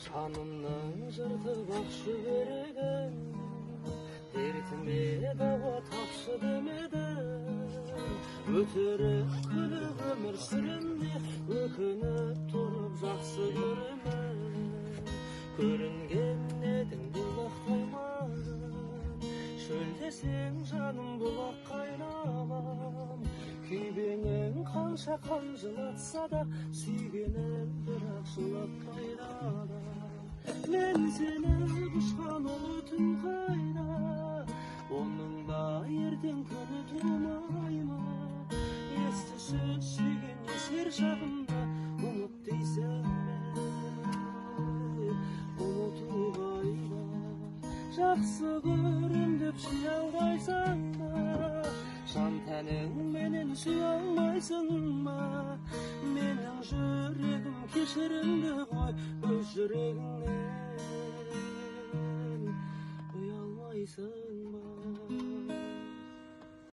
Жанымның жыртып ақшы берген, дертіме дауа тапшы демедің. Өтірік күліп өмір сүрімде, өкініп тұрып жақсы көремін. Көрінген едің бұлақтай маған, шөлдесең жаным бұлаққа айналам. Күйбеңің қанша қанжылатса да, сүйгенім бірақ жылатпайды адам. Мен сені құшқан ұлы түн қайда, оның да ертең күні тумаймы? Есті сөз сүйген есер шағымда, ұмыт дейсің бе, ұмыту қайда? Жақсы көрем деп сүйе алмайсың ба, жан тәнің менен сүйе алмайсың ба? Менің жүрегім кешірімді ғой, өз жүрегің